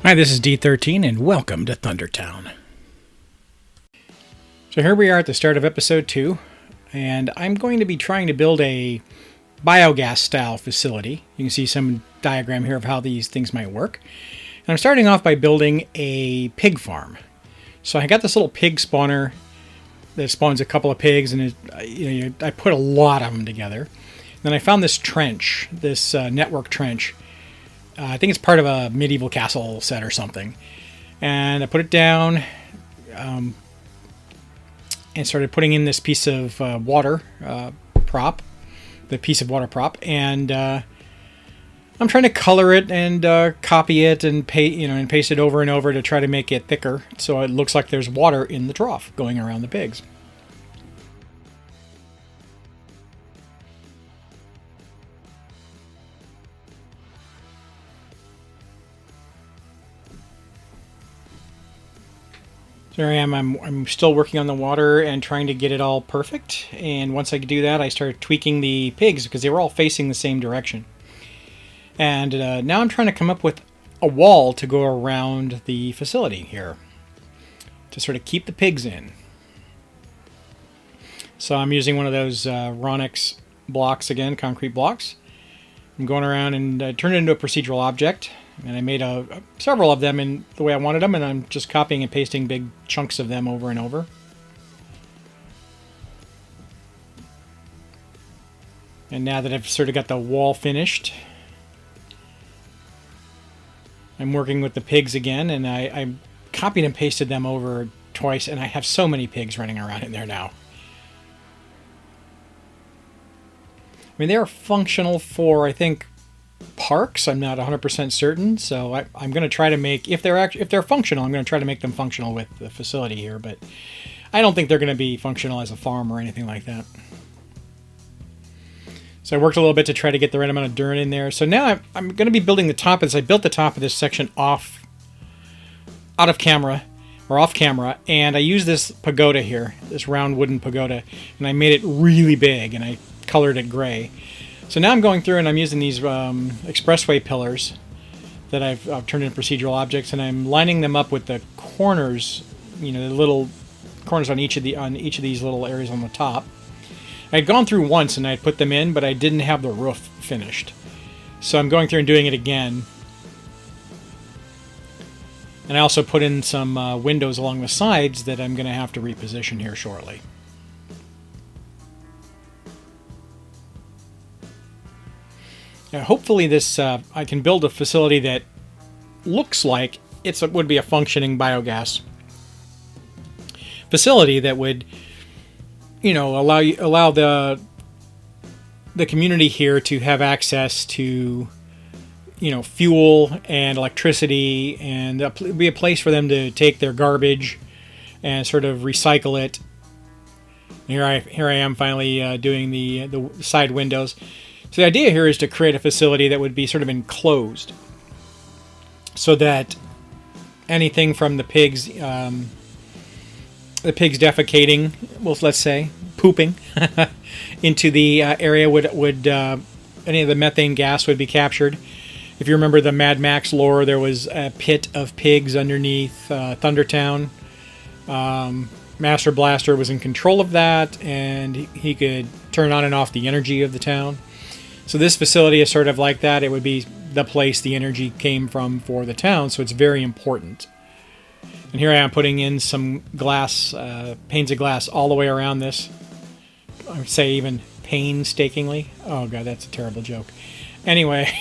Hi, this is D13 and welcome to Thundertown. So here we are at the start of episode 2, and I'm going to be trying to build a biogas style facility. You can see some diagram here of how these things might work. And I'm starting off by building a pig farm. So I got this little pig spawner that spawns a couple of pigs, and I put a lot of them together. Then I found this trench, this network trench. I think it's part of a medieval castle set or something. And I put it down and started putting in this piece of water prop, the piece of water prop, and I'm trying to color it and copy it and paste it over and over to try to make it thicker, so it looks like there's water in the trough going around the pigs. So here I am, I'm still working on the water and trying to get it all perfect. And once I do that, I start tweaking the pigs because they were all facing the same direction. And now I'm trying to come up with a wall to go around the facility here to sort of keep the pigs in. So I'm using one of those Ronix blocks again, concrete blocks. I'm going around and I turned it into a procedural object. And I made several of them in the way I wanted them, and I'm just copying and pasting big chunks of them over and over. And now that I've sort of got the wall finished, I'm working with the pigs again, and I copied and pasted them over twice, and I have so many pigs running around in there now. I mean, they are functional for, I think, parks. I'm not 100% certain, so I'm going to try to make, if they're functional, I'm going to try to make them functional with the facility here, but I don't think they're going to be functional as a farm or anything like that. So I worked a little bit to try to get the right amount of dirt in there. So now I'm going to be building the top. As I built the top of this section out of camera, or off camera, and I used this pagoda here, this round wooden pagoda, and I made it really big, and I colored it gray. So now I'm going through and I'm using these expressway pillars that I've turned into procedural objects, and I'm lining them up with the corners, the little corners on each of these little areas on the top. I'd gone through once and I'd put them in, but I didn't have the roof finished. So I'm going through and doing it again. And I also put in some windows along the sides that I'm going to have to reposition here shortly. Now, hopefully this I can build a facility that looks like it would be a functioning biogas facility that would, allow the community here to have access to, fuel and electricity, and be a place for them to take their garbage and sort of recycle it. Here I am finally doing the side windows. So the idea here is to create a facility that would be sort of enclosed, so that anything from the pigs defecating, well, let's say pooping, into the area would any of the methane gas would be captured. If you remember the MadMax lore, there was a pit of pigs underneath Thundertown. Master Blaster was in control of that, and he could turn on and off the energy of the town. So this facility is sort of like that. It would be the place the energy came from for the town, so it's very important. And here I am putting in some glass, panes of glass all the way around this. I would say even painstakingly. Oh god, that's a terrible joke. Anyway,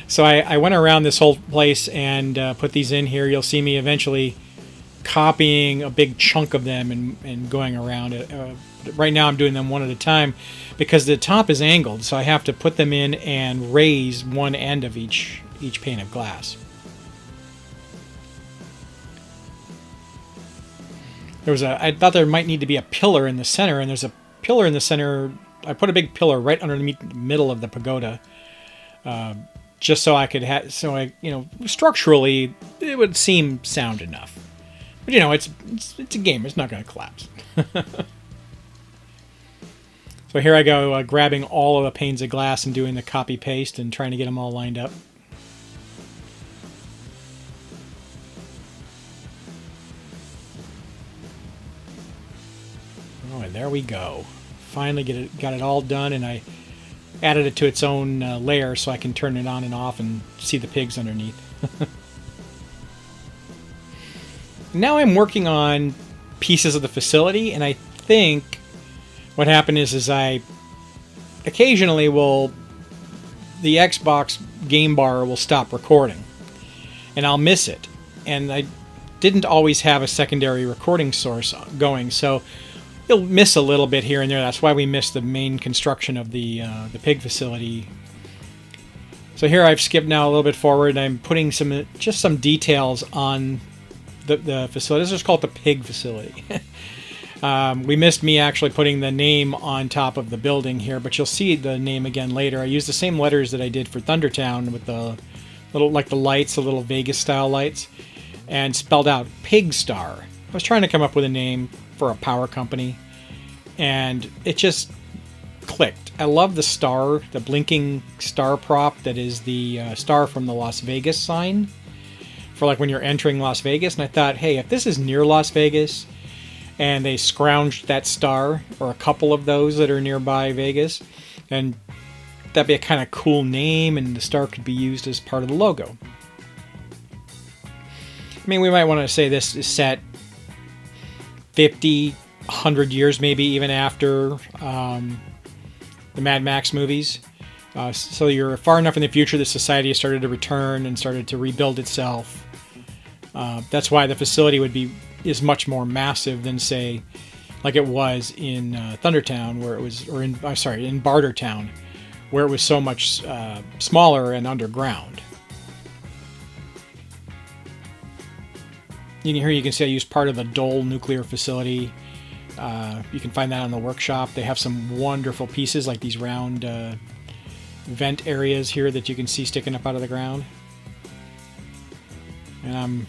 so I went around this whole place and put these in here. You'll see me eventually copying a big chunk of them and going around it. Right now I'm doing them one at a time because the top is angled, so I have to put them in and raise one end of each pane of glass. I thought there might need to be a pillar in the center, and there's a pillar in the center. I put a big pillar right underneath the middle of the pagoda, just so I could structurally it would seem sound enough. But it's a game. It's not going to collapse. So here I go, grabbing all of the panes of glass and doing the copy paste and trying to get them all lined up. there we go. Finally got it all done, and I added it to its own layer so I can turn it on and off and see the pigs underneath. Now I'm working on pieces of the facility, and I think what happened is I occasionally the Xbox game bar will stop recording, and I'll miss it. And I didn't always have a secondary recording source going, so you'll miss a little bit here and there. That's why we missed the main construction of the pig facility. So here I've skipped now a little bit forward, and I'm putting just some details on the facility. This is called the pig facility. We missed me actually putting the name on top of the building here, but you'll see the name again later. I used the same letters that I did for Thundertown with the little, like the lights, the little Vegas style lights, and spelled out Pigstar. I was trying to come up with a name for a power company, and it just clicked. I love the star, the blinking star prop that is the star from the Las Vegas sign for like when you're entering Las Vegas. And I thought, hey, if this is near Las Vegas and they scrounged that star or a couple of those that are nearby Vegas, and that'd be a kind of cool name, and the star could be used as part of the logo. I mean, we might want to say this is set 50, 100 years maybe even after the MadMax movies. So you're far enough in the future that society has started to return and started to rebuild itself. That's why the facility is much more massive than, say, like it was in Thundertown, where it was, or in Bartertown, where it was so much smaller and underground. Here you can see I used part of the Dole nuclear facility. You can find that on the workshop. They have some wonderful pieces like these round vent areas here that you can see sticking up out of the ground. And I'm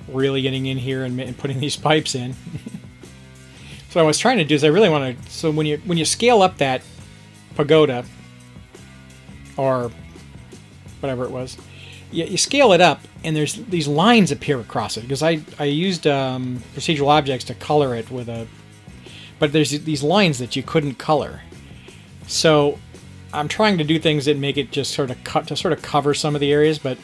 really getting in here and putting these pipes in. So what I was trying to do is I really want to, so when you scale up that pagoda, or whatever it was, you scale it up, and there's these lines appear across it, because I used procedural objects to color it with but there's these lines that you couldn't color. So I'm trying to do things that make it just sort of cover some of the areas, but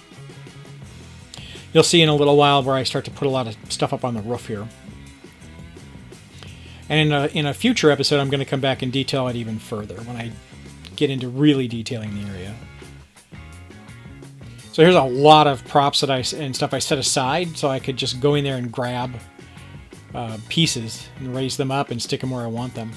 you'll see in a little while where I start to put a lot of stuff up on the roof here. And in a future episode, I'm going to come back and detail it even further when I get into really detailing the area. So here's a lot of props and stuff I set aside so I could just go in there and grab pieces and raise them up and stick them where I want them.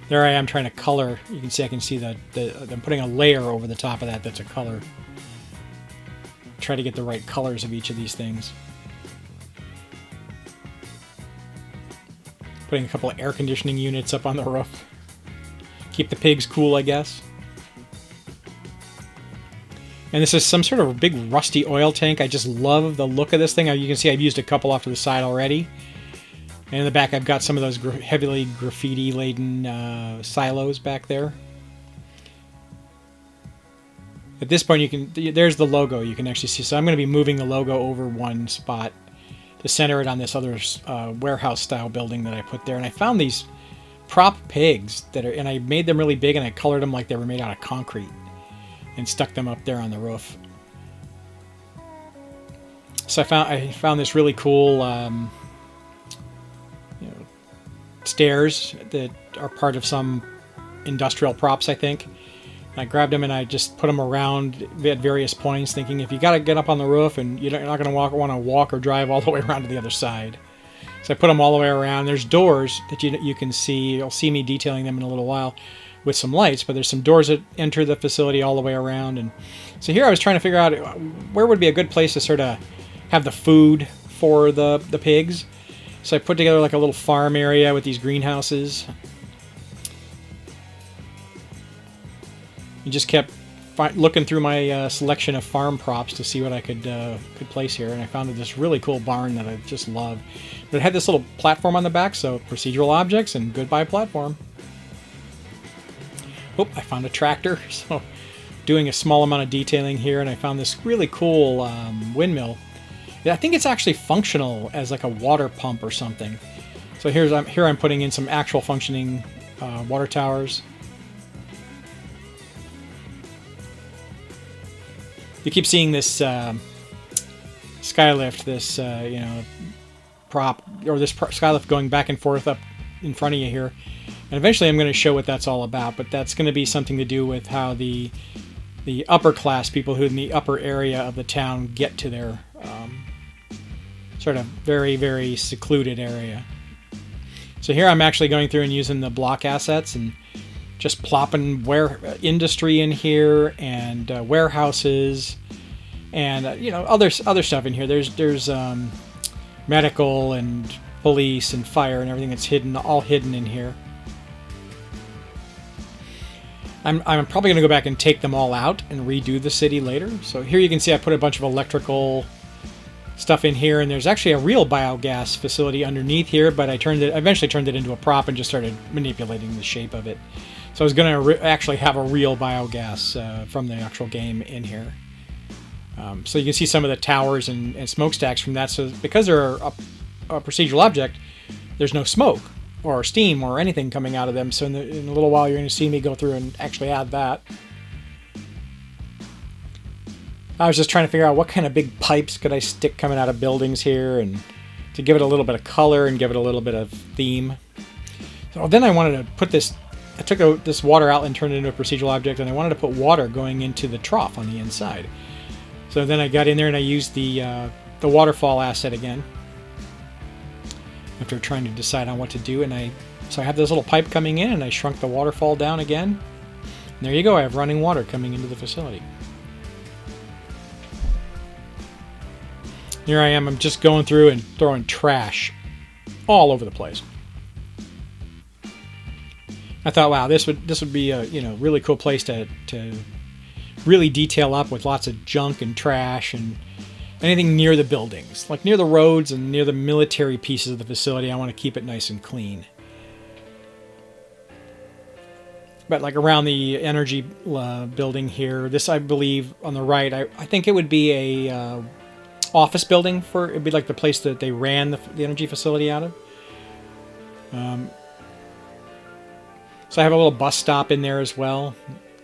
There I am trying to color. You can see, I can see that I'm putting a layer over the top of that that's a color. Try to get the right colors of each of these things. Putting a couple of air conditioning units up on the roof. Keep the pigs cool, I guess. And this is some sort of a big rusty oil tank. I just love the look of this thing. You can see I've used a couple off to the side already. And in the back I've got some of those heavily graffiti-laden silos back there. At this point, there's the logo you can actually see. So I'm going to be moving the logo over one spot to center it on this other warehouse-style building that I put there. And I found these prop pigs and I made them really big, and I colored them like they were made out of concrete and stuck them up there on the roof. So I found this really cool stairs that are part of some industrial props, I think. And I grabbed them and I just put them around at various points, thinking if you got to get up on the roof and you're not going to want to walk or drive all the way around to the other side. So I put them all the way around. There's doors that you can see. You'll see me detailing them in a little while with some lights, but there's some doors that enter the facility all the way around. And so here I was trying to figure out where would be a good place to sort of have the food for the pigs. So I put together like a little farm area with these greenhouses. You just kept looking through my selection of farm props to see what I could place here, and I found this really cool barn that I just love. But it had this little platform on the back, so procedural objects and goodbye platform. Oh, I found a tractor, so doing a small amount of detailing here, and I found this really cool windmill. Yeah, I think it's actually functional as like a water pump or something. So here I'm putting in some actual functioning water towers. You keep seeing this skylift, this prop, or this skylift going back and forth up in front of you here. And eventually I'm going to show what that's all about, but that's going to be something to do with how the upper class people who in the upper area of the town get to their sort of very, very secluded area. So here I'm actually going through and using the block assets and just plopping industry in here and warehouses and other stuff in here. There's medical and police and fire and everything that's all hidden in here. I'm probably going to go back and take them all out and redo the city later. So here you can see I put a bunch of electrical stuff in here, and there's actually a real biogas facility underneath here, but I eventually turned it into a prop and just started manipulating the shape of it. So I was going to actually have a real biogas from the actual game in here. So you can see some of the towers and smokestacks from that. So because they're a procedural object, there's no smoke or steam or anything coming out of them. So in a little while you're going to see me go through and actually add that. I was just trying to figure out what kind of big pipes could I stick coming out of buildings here, and to give it a little bit of color and give it a little bit of theme. So then I wanted to put this, I took this water outlet and turned it into a procedural object, and I wanted to put water going into the trough on the inside. So then I got in there and I used the waterfall asset again after trying to decide on what to do, and so I have this little pipe coming in, and I shrunk the waterfall down again. And there you go, I have running water coming into the facility. Here I am, I'm just going through and throwing trash all over the place. I thought, wow, this would be a really cool place to really detail up with lots of junk and trash and anything near the buildings, like near the roads and near the military pieces of the facility. I want to keep it nice and clean. But like around the energy building here, this I believe on the right, I think it would be a office building it'd be like the place that they ran the energy facility out of. So I have a little bus stop in there as well.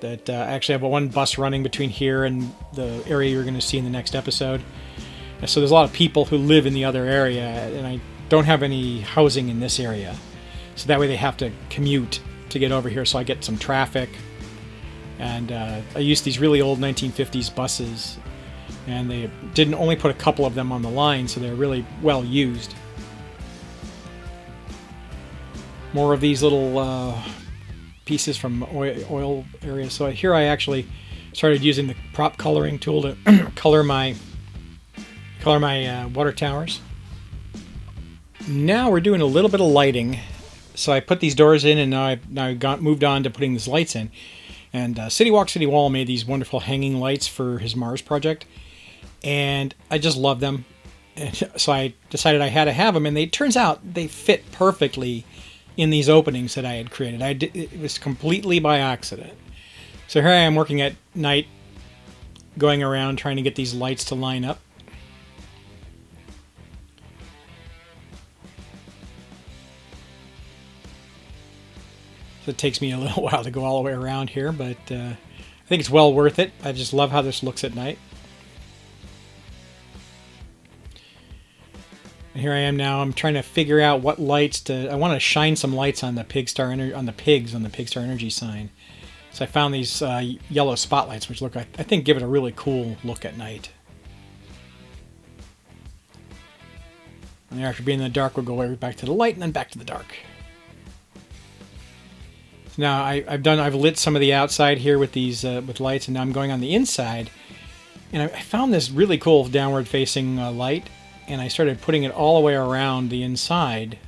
That I actually have one bus running between here and the area you're going to see in the next episode. So there's a lot of people who live in the other area, and I don't have any housing in this area. So that way they have to commute to get over here, so I get some traffic. And I used these really old 1950s buses, and they didn't only put a couple of them on the line, so they're really well used. More of these little pieces from oil areas. So here I actually started using the prop coloring tool to color my water towers. Now we're doing a little bit of lighting. So I put these doors in, and now I've moved on to putting these lights in. And City Walk City Wall made these wonderful hanging lights for his Mars project, and I just love them. And so I decided I had to have them, and it turns out they fit perfectly in these openings that I had created. It was completely by accident. So here I am working at night, going around trying to get these lights to line up. So it takes me a little while to go all the way around here, but I think it's well worth it. I just love how this looks at night. Here I am now. I'm trying to figure out what lights I want to shine some lights on the Pigstar Energy, on the Pigstar Energy sign. So I found these yellow spotlights, which I think give it a really cool look at night. And after being in the dark, we'll go right back to the light and then back to the dark. So now I've lit some of the outside here with these with lights, and now I'm going on the inside. And I found this really cool downward-facing light. And I started putting it all the way around the inside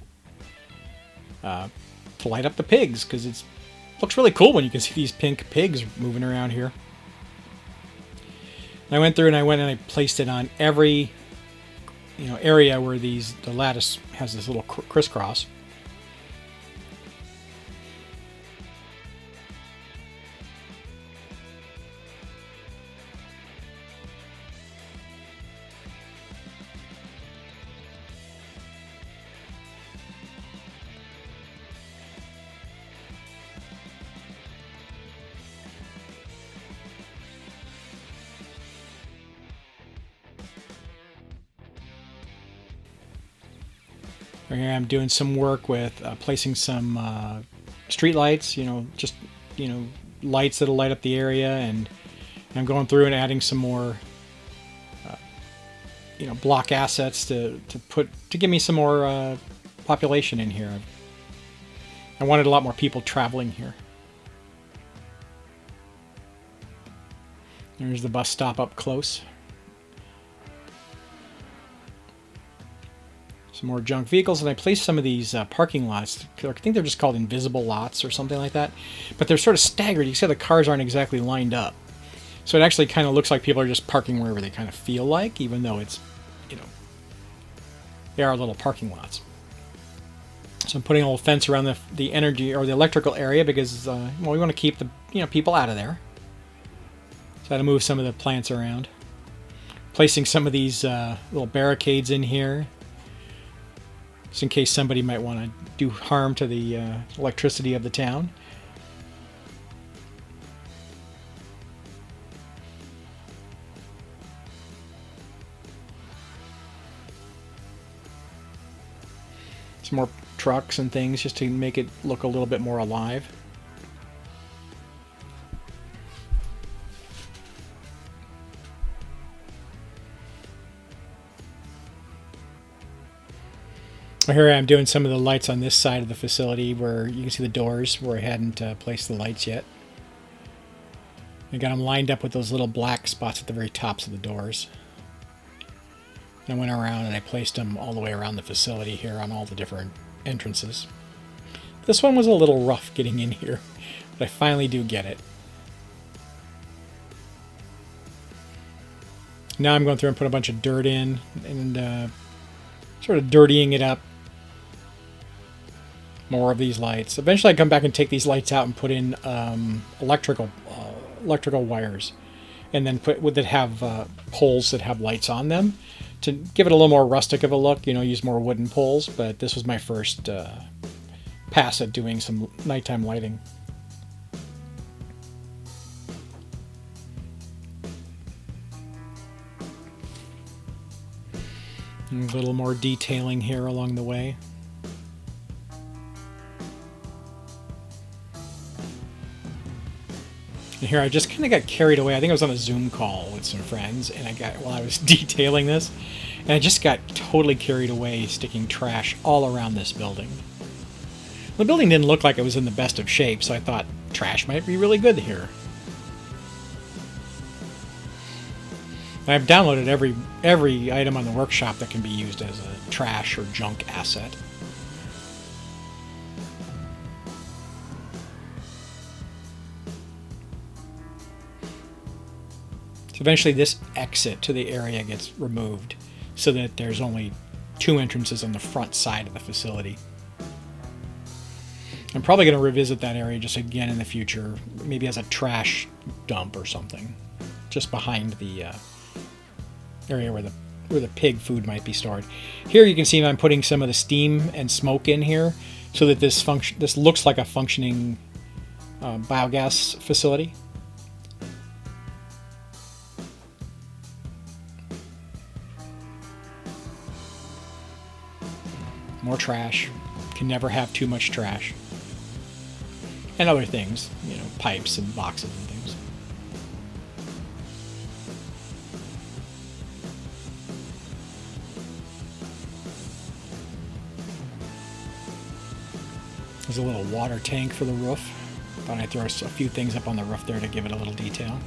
to light up the pigs, because it looks really cool when you can see these pink pigs moving around here. And I went through and I placed it on every area where the lattice has this little crisscross. Right here I'm doing some work with placing some street lights, just, lights that'll light up the area, and I'm going through and adding some more, block assets to give me some more population in here. I wanted a lot more people traveling here. There's the bus stop up close. Some more junk vehicles, and I placed some of these parking lots. I think they're just called invisible lots or something like that. But they're sort of staggered. You see the cars aren't exactly lined up. So it actually kind of looks like people are just parking wherever they kind of feel like, even though it's, they are little parking lots. So I'm putting a little fence around the energy or the electrical area because, we want to keep the people out of there. So I had to move some of the plants around. Placing some of these little barricades in here, just in case somebody might want to do harm to the electricity of the town. Some more trucks and things just to make it look a little bit more alive. Here I am doing some of the lights on this side of the facility where you can see the doors where I hadn't placed the lights yet. I got them lined up with those little black spots at the very tops of the doors. I went around and I placed them all the way around the facility here on all the different entrances. This one was a little rough getting in here, but I finally do get it. Now I'm going through and put a bunch of dirt in and sort of dirtying it up. More of these lights. Eventually I come back and take these lights out and put in electrical wires, and then that have poles that have lights on them to give it a little more rustic of a look. Use more wooden poles, but this was my first pass at doing some nighttime lighting. And a little more detailing here along the way. And here I just kind of got carried away. I think I was on a Zoom call with some friends, and while I was detailing this, and I just got totally carried away sticking trash all around this building. The building didn't look like it was in the best of shape, so I thought trash might be really good here. I've downloaded every item on the workshop that can be used as a trash or junk asset. Eventually this exit to the area gets removed so that there's only 2 entrances on the front side of the facility. I'm probably going to revisit that area just again in the future, maybe as a trash dump or something, just behind the area where the pig food might be stored. Here you can see I'm putting some of the steam and smoke in here so that this looks like a functioning biogas facility. More trash. Can never have too much trash. And other things, pipes and boxes and things. There's a little water tank for the roof. Thought I'd throw a few things up on the roof there to give it a little detail.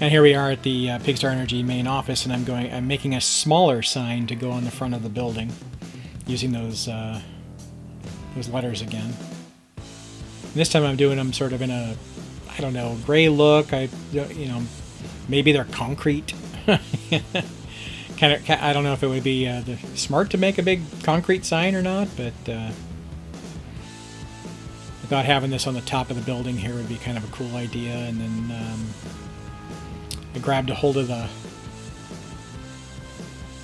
And here we are at the Pigstar Energy main office, and I'm making a smaller sign to go on the front of the building, using those letters again. And this time I'm doing them sort of in a, I don't know, gray look. Maybe they're concrete. I don't know if it would be smart to make a big concrete sign or not, but I thought having this on the top of the building here would be kind of a cool idea. And then I grabbed a hold of the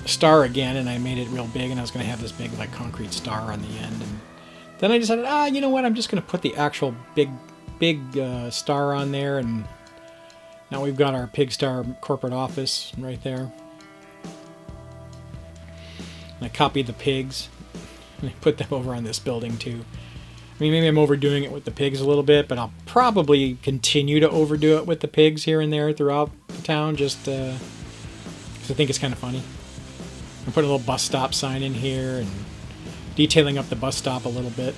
star again, and I made it real big, and I was going to have this big concrete star on the end. And then I decided, you know what, I'm just going to put the actual big star on there, and now we've got our Pigstar corporate office right there. And I copied the pigs and I put them over on this building too. I mean, maybe I'm overdoing it with the pigs a little bit, but I'll probably continue to overdo it with the pigs here and there throughout the town, just because I think it's kind of funny. I'm putting a little bus stop sign in here and detailing up the bus stop a little bit.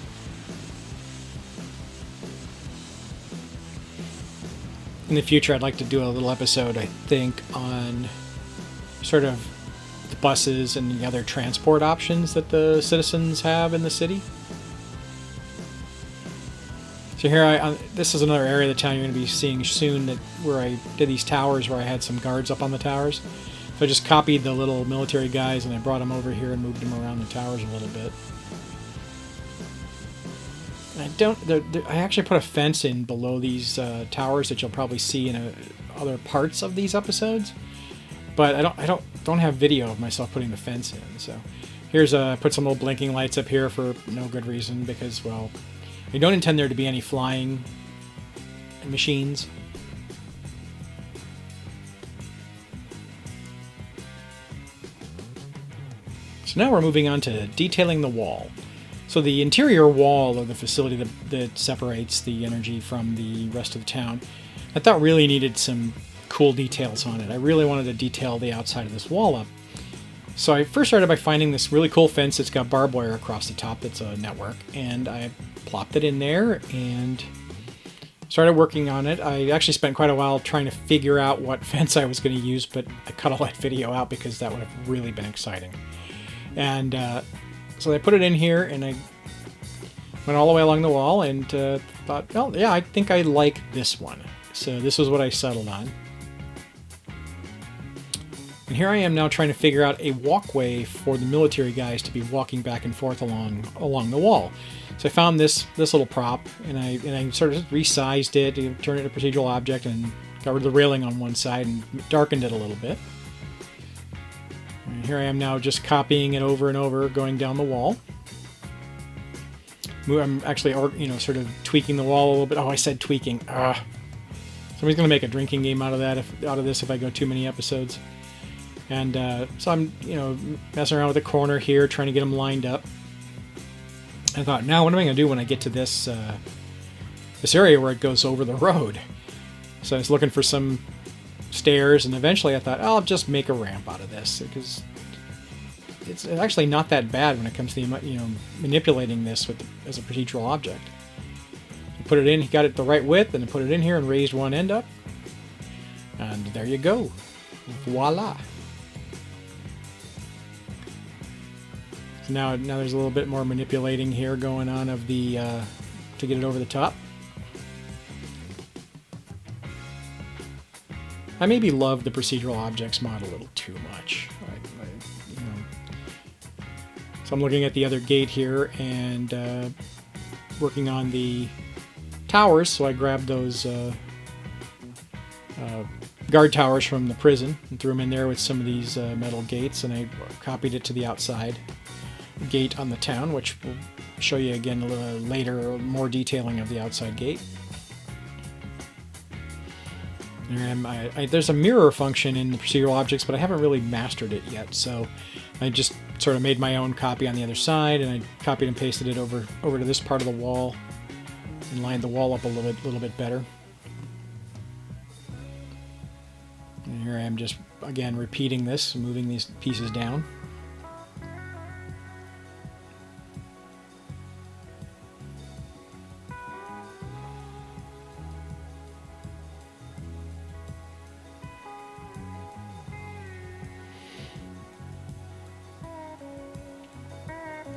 In the future, I'd like to do a little episode, I think, on sort of the buses and the other transport options that the citizens have in the city. So here, this is another area of the town you're going to be seeing soon, where I did these towers, where I had some guards up on the towers. So I just copied the little military guys and I brought them over here and moved them around the towers a little bit. I actually put a fence in below these towers that you'll probably see in other parts of these episodes, but I don't have video of myself putting the fence in. So here's put some little blinking lights up here for no good reason, because, well, I don't intend there to be any flying machines. So now we're moving on to detailing the wall. So the interior wall of the facility that separates the energy from the rest of the town, I thought really needed some cool details on it. I really wanted to detail the outside of this wall up. So I first started by finding this really cool fence that's got barbed wire across the top that's a network, and I plopped it in there and started working on it. I actually spent quite a while trying to figure out what fence I was going to use, but I cut all that video out because that would have really been exciting. And so I put it in here and I went all the way along the wall and thought, well, yeah, I think I like this one. So this was what I settled on. And here I am now trying to figure out a walkway for the military guys to be walking back and forth along the wall. So I found this little prop, and I sort of resized it, turned it into a procedural object, and got rid of the railing on one side and darkened it a little bit. And here I am now just copying it over and over, going down the wall. I'm actually, sort of tweaking the wall a little bit. Oh, I said tweaking. Somebody's going to make a drinking game out of this if I go too many episodes. And so I'm, messing around with the corner here, trying to get them lined up. I thought, now what am I going to do when I get to this area where it goes over the road? So I was looking for some stairs, and eventually I thought, I'll just make a ramp out of this, because it's actually not that bad when it comes to manipulating this as a procedural object. You put it in, he got it the right width, and then put it in here and raised one end up, and there you go. Voila. So now there's a little bit more manipulating here going on of the to get it over the top. I maybe love the procedural objects mod a little too much. So I'm looking at the other gate here and working on the towers. So I grabbed those guard towers from the prison and threw them in there with some of these metal gates, and I copied it to the outside gate on the town, which we'll show you again a little later, more detailing of the outside gate. There's a mirror function in the procedural objects, but I haven't really mastered it yet, so I just sort of made my own copy on the other side, and I copied and pasted it over to this part of the wall and lined the wall up a little bit better. And here I am just, again, repeating this, moving these pieces down.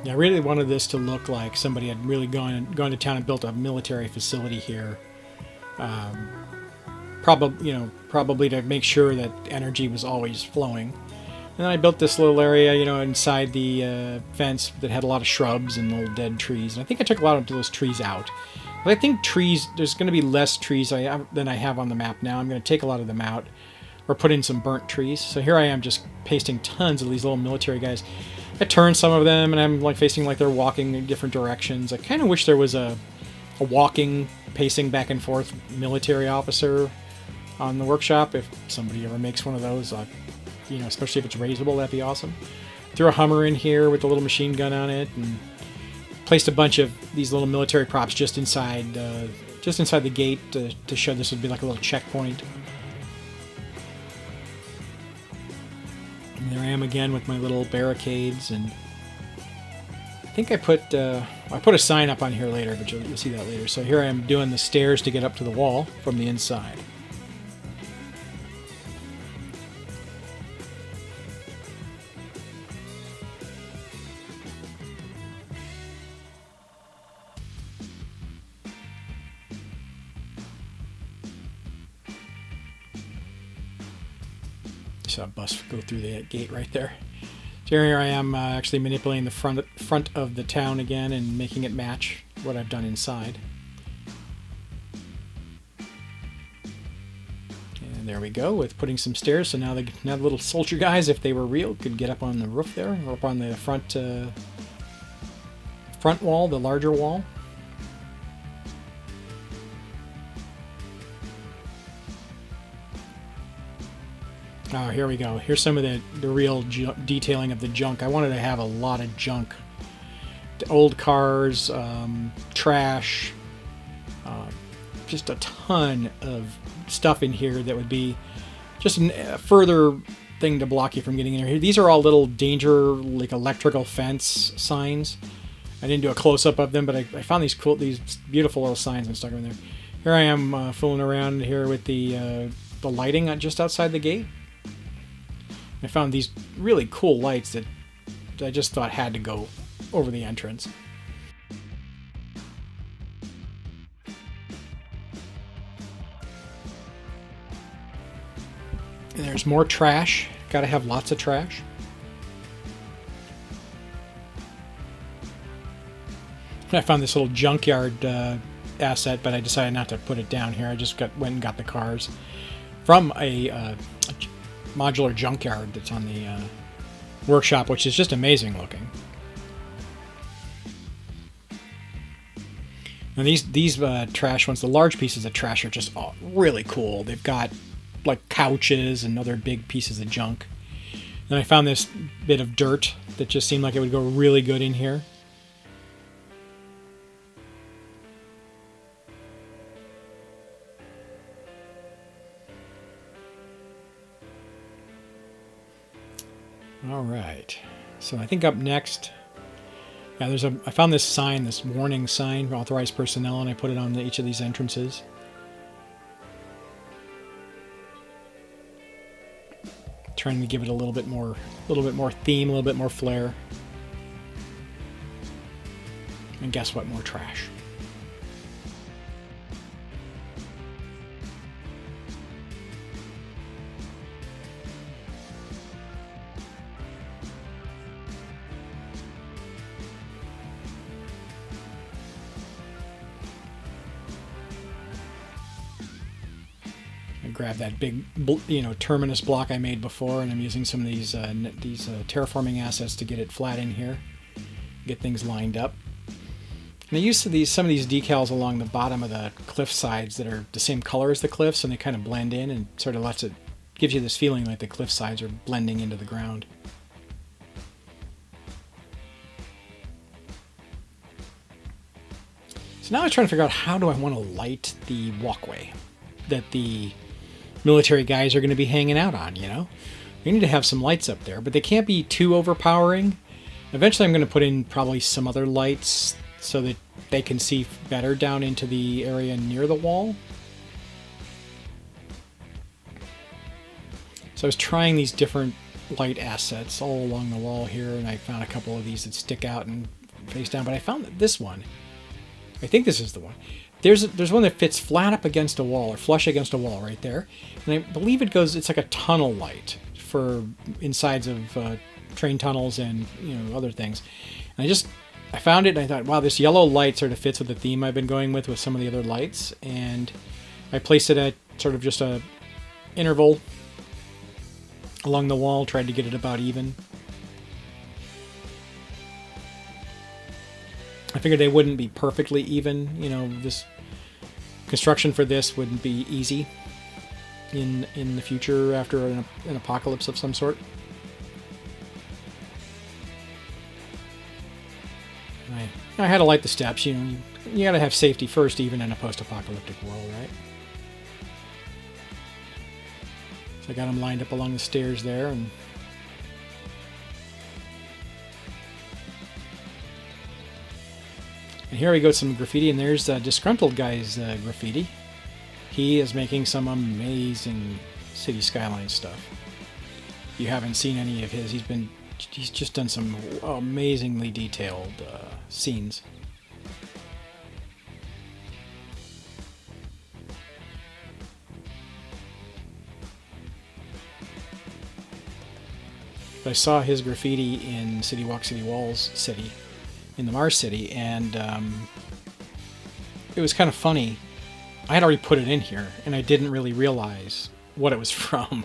Yeah, I really wanted this to look like somebody had really gone to town and built a military facility here. Probably to make sure that energy was always flowing. And then I built this little area, inside the fence that had a lot of shrubs and little dead trees. And I think I took a lot of those trees out. But I think there's going to be less trees than I have on the map now. I'm going to take a lot of them out or put in some burnt trees. So here I am just pasting tons of these little military guys. I turned some of them, and I'm facing like they're walking in different directions. I kind of wish there was a walking, pacing back and forth military officer on the workshop. If somebody ever makes one of those, especially if it's raisable, that'd be awesome. threw a Hummer in here with a little machine gun on it, and placed a bunch of these little military props just inside the gate to show this would be like a little checkpoint. And there I am again with my little barricades, and I think I put a sign up on here later, but you'll see that later. So here I am doing the stairs to get up to the wall from the inside. Saw a bus go through the gate right there. So here I am actually manipulating the front of the town again and making it match what I've done inside. And there we go with putting some stairs. So now the little soldier guys, if they were real, could get up on the roof there, or up on the front wall, the larger wall. Oh, here we go. Here's some of the real detailing of the junk. I wanted to have a lot of junk. Old cars, trash, just a ton of stuff in here that would be just a further thing to block you from getting in here. These are all little danger, like electrical fence signs. I didn't do a close-up of them, but I found these beautiful little signs and stuck them in there. Here I am fooling around here with the lighting just outside the gate. I found these really cool lights that I just thought had to go over the entrance. And there's more trash. Gotta have lots of trash. I found this little junkyard asset, but I decided not to put it down here. I just went and got the cars from a modular junkyard that's on the workshop, which is just amazing looking. Now these trash ones, the large pieces of trash, are just really cool. They've got like couches and other big pieces of junk. Then I found this bit of dirt that just seemed like it would go really good in here. All right, so I think up next, yeah, I found this sign, this warning sign for authorized personnel, and I put it on each of these entrances. Trying to give it a little bit more theme, a little bit more flair. And guess what? More trash. Grab that big, terminus block I made before, and I'm using some of these terraforming assets to get it flat in here, get things lined up. And I used some of these decals along the bottom of the cliff sides that are the same color as the cliffs, and they kind of blend in and sort of gives you this feeling like the cliff sides are blending into the ground. So now I'm trying to figure out, how do I want to light the walkway that the military guys are going to be hanging out on, We need to have some lights up there, but they can't be too overpowering. Eventually I'm going to put in probably some other lights so that they can see better down into the area near the wall. So I was trying these different light assets all along the wall here, and I found a couple of these that stick out and face down, but I found that this one, I think this is the one. There's one that fits flat up against a wall, or flush against a wall right there. And I believe it's like a tunnel light for insides of train tunnels and other things. And I found it and I thought, wow, this yellow light sort of fits with the theme I've been going with some of the other lights. And I placed it at sort of just a interval along the wall, tried to get it about even. I figured they wouldn't be perfectly even. This construction for this wouldn't be easy in the future after an apocalypse of some sort. I had to light the steps. You know, you got to have safety first, even in a post-apocalyptic world, right? So I got them lined up along the stairs there, and here we go, some graffiti, and there's Disgruntled Guy's graffiti. He is making some amazing Cities Skylines stuff. If you haven't seen any of his, he's just done some amazingly detailed scenes. I saw his graffiti in City Walk, City Walls City, in the Mars City, and it was kind of funny. I had already put it in here, and I didn't really realize what it was from.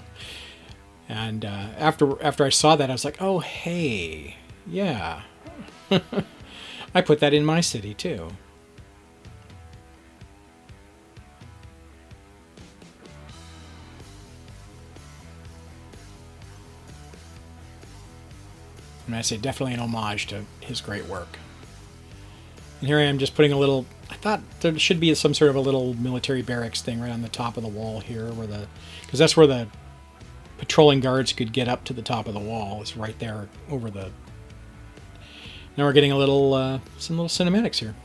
And after I saw that, I was like, oh, hey, yeah. I put that in my city, too. And I say definitely an homage to his great work. And here I am just putting a little... I thought there should be some sort of a little military barracks thing right on the top of the wall here, because that's where the patrolling guards could get up to the top of the wall. It's right there over the... Now we're getting a little some little cinematics here.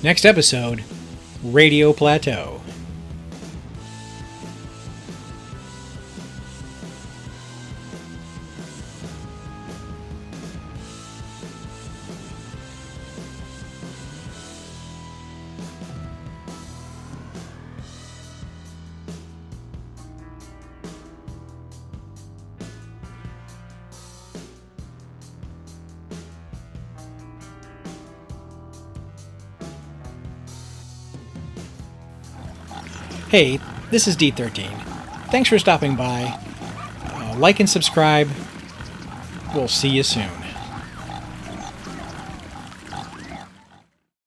Next episode, Radio Plateau. Hey, this is D13. Thanks for stopping by. Like and subscribe. We'll see you soon.